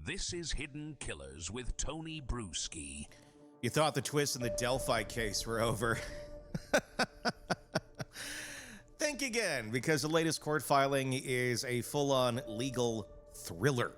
This is Hidden Killers with Tony Bruschi. You thought the twists in the Delphi case were over. Think again, because the latest court filing is a full-on legal thriller.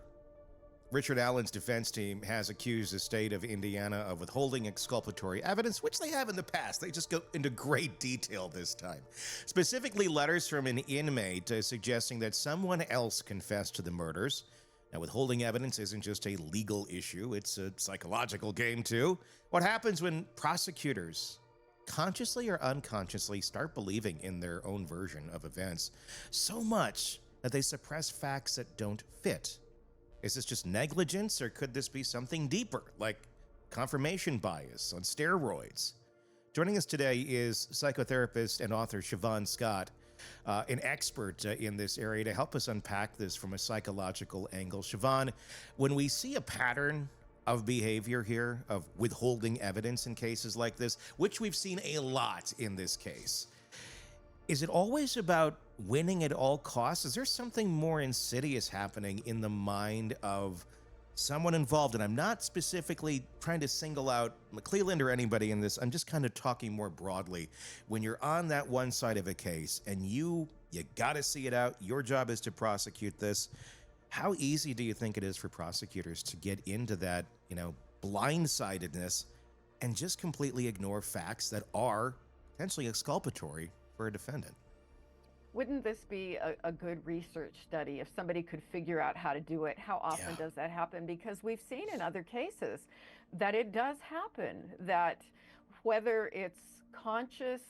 Richard Allen's defense team has accused the state of Indiana of withholding exculpatory evidence, which they have in the past. They just go into great detail this time. Specifically, letters from an inmate suggesting that someone else confessed to the murders. Now, withholding evidence isn't just a legal issue, it's a psychological game too. What happens when prosecutors consciously or unconsciously start believing in their own version of events so much that they suppress facts that don't fit? Is this just negligence, or could this be something deeper, like confirmation bias on steroids? Joining us today is psychotherapist and author Shavaun Scott, an expert in this area, to help us unpack this from a psychological angle. Shavaun, when we see a pattern of behavior here, of withholding evidence in cases like this, which we've seen a lot in this case, is it always about winning at all costs? Is there something more insidious happening in the mind of someone involved? And I'm not specifically trying to single out McClelland or anybody in this. I'm just kind of talking more broadly. When you're on that one side of a case and you got to see it out, your job is to prosecute this. How easy do you think it is for prosecutors to get into that, blindsidedness and just completely ignore facts that are potentially exculpatory for a defendant? Wouldn't this be a good research study if somebody could figure out how to do it? How often does that happen? Because we've seen in other cases that it does happen, that whether it's conscious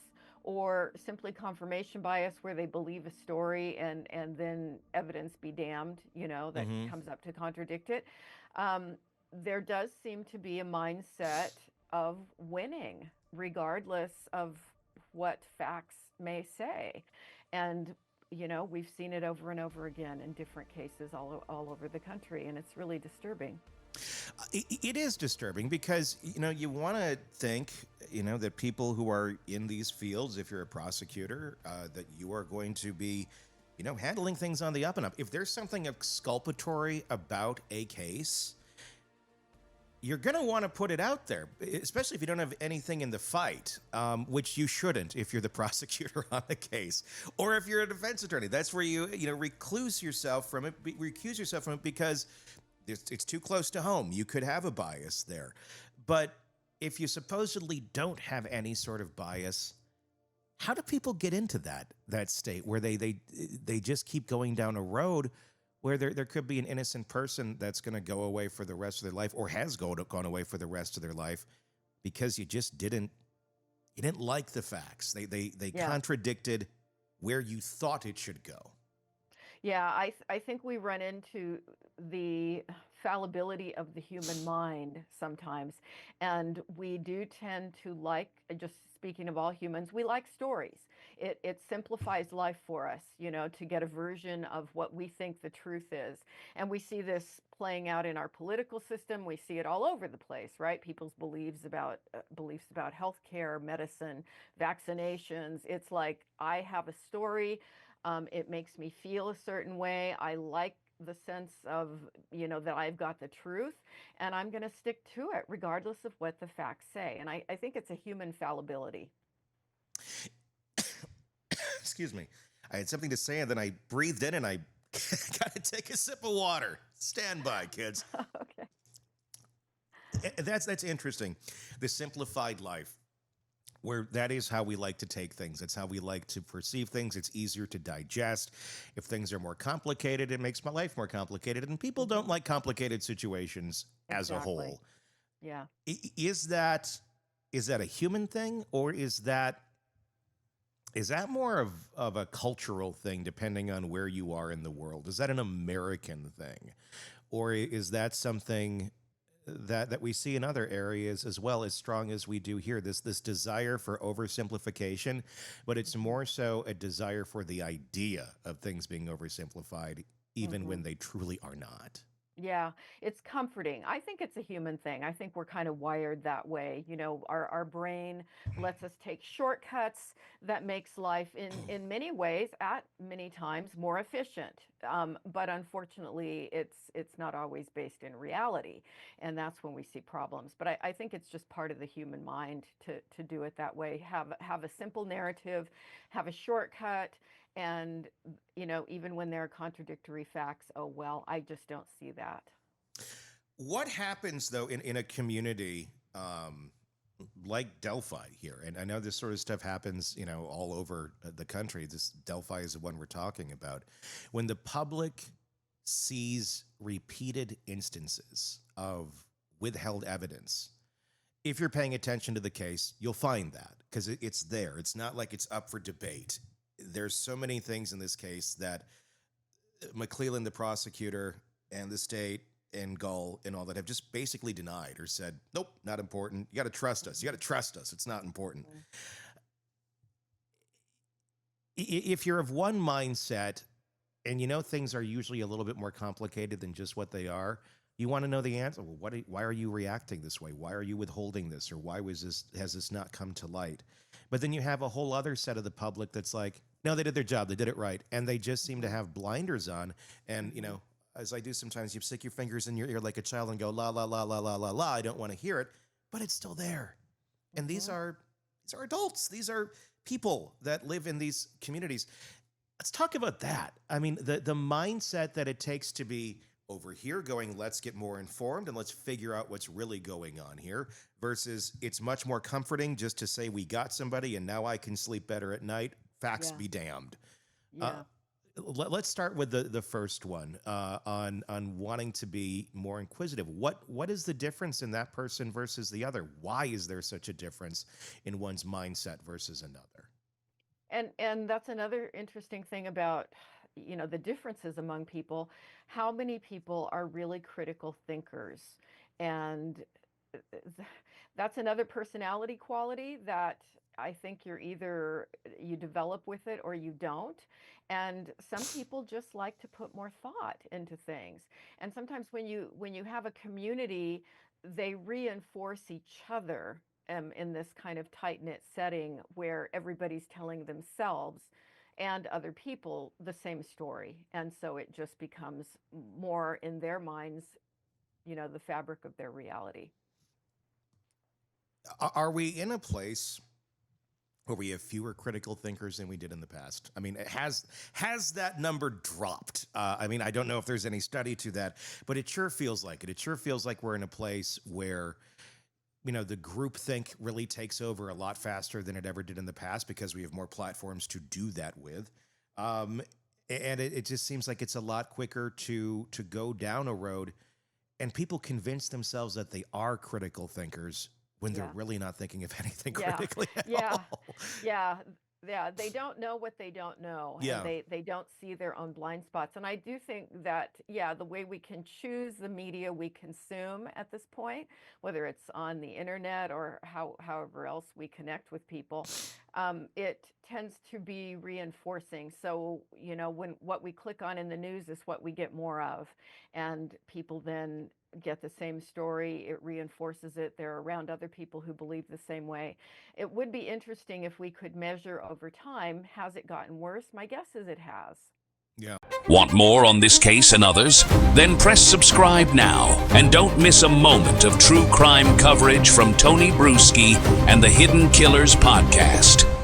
or simply confirmation bias, where they believe a story and then evidence be damned, that comes up to contradict it. There does seem to be a mindset of winning, regardless of what facts may say. And, we've seen it over and over again in different cases all over the country, and it's really disturbing. It is disturbing because, you want to think, that people who are in these fields, if you're a prosecutor, that you are going to be, handling things on the up and up. If there's something exculpatory about a case, you're going to want to put it out there, especially if you don't have anything in the fight, which you shouldn't if you're the prosecutor on the case, or if you're a defense attorney. That's where you recuse yourself from it because it's too close to home. You could have a bias there. But if you supposedly don't have any sort of bias, how do people get into that state where they just keep going down a road where there could be an innocent person that's going to go away for the rest of their life, or has gone away for the rest of their life, because you just didn't like the facts. They contradicted where you thought it should go. Yeah, I think we run into the fallibility of the human mind sometimes. And we do tend to like, just speaking of all humans, we like stories. It simplifies life for us, to get a version of what we think the truth is. And we see this playing out in our political system. We see it all over the place, right? People's beliefs about healthcare, medicine, vaccinations. It's like, I have a story. It makes me feel a certain way. I like the sense of, that I've got the truth, and I'm going to stick to it regardless of what the facts say. And I think it's a human fallibility. Excuse me. I had something to say, and then I breathed in, and I got to take a sip of water. Stand by, kids. Okay. That's interesting. The simplified life, where that is how we like to take things. It's how we like to perceive things. It's easier to digest. If things are more complicated, it makes my life more complicated. And people don't like complicated situations as a whole. Yeah. Is that a human thing, or is that more of a cultural thing, depending on where you are in the world? Is that an American thing? Or is that something that we see in other areas as well, as strong as we do here, this desire for oversimplification, but it's more so a desire for the idea of things being oversimplified, even when they truly are not? Yeah, it's comforting. I think it's a human thing. I think we're kind of wired that way. Our brain lets us take shortcuts that makes life in many ways, at many times, more efficient. But unfortunately, it's not always based in reality, and that's when we see problems. But I think it's just part of the human mind to do it that way. Have a simple narrative, have a shortcut, and even when there are contradictory facts, oh, well, I just don't see that. What happens though in a community like Delphi here? And I know this sort of stuff happens, all over the country. This Delphi is the one we're talking about. When the public sees repeated instances of withheld evidence, if you're paying attention to the case, you'll find that because it's there. It's not like it's up for debate. There's so many things in this case that McClellan, the prosecutor, and the state and Gull and all that have just basically denied or said, nope, not important. You got to trust us. You got to trust us. It's not important. If you're of one mindset and things are usually a little bit more complicated than just what they are, you want to know the answer. Well, why are you reacting this way? Why are you withholding this? Or why has this not come to light? But then you have a whole other set of the public that's like, no, they did their job. They did it right. And they just seem to have blinders on. And, as I do sometimes, you stick your fingers in your ear like a child and go, la, la, la, la, la, la, la. I don't want to hear it, but it's still there. And these are adults. These are people that live in these communities. Let's talk about that. I mean, the mindset that it takes to be over here going, let's get more informed and let's figure out what's really going on here, versus it's much more comforting just to say we got somebody and now I can sleep better at night. Facts be damned. Yeah. Let's start with the first one on wanting to be more inquisitive. What is the difference in that person versus the other? Why is there such a difference in one's mindset versus another? And that's another interesting thing about the differences among people. How many people are really critical thinkers? And that's another personality quality that I think you develop with it or you don't. And some people just like to put more thought into things. And sometimes when you have a community, they reinforce each other in this kind of tight-knit setting where everybody's telling themselves and other people the same story. And so it just becomes more in their minds, the fabric of their reality. Are we in a place where we have fewer critical thinkers than we did in the past? I mean, has that number dropped? I mean, I don't know if there's any study to that, but it sure feels like it. It sure feels like we're in a place where, the groupthink really takes over a lot faster than it ever did in the past because we have more platforms to do that with. And it just seems like it's a lot quicker to go down a road and people convince themselves that they are critical thinkers when they're really not thinking of anything critically at all. Yeah, they don't know what they don't know. Yeah. And they don't see their own blind spots. And I do think that, the way we can choose the media we consume at this point, whether it's on the internet or however else we connect with people, it tends to be reinforcing. So, when what we click on in the news is what we get more of, and people then get the same story, it reinforces it. They're around other people who believe the same way. It would be interesting if we could measure over time, has it gotten worse? My guess is it has. Yeah. Want more on this case and others? Then press subscribe now and don't miss a moment of true crime coverage from Tony Bruschi and the Hidden Killers podcast.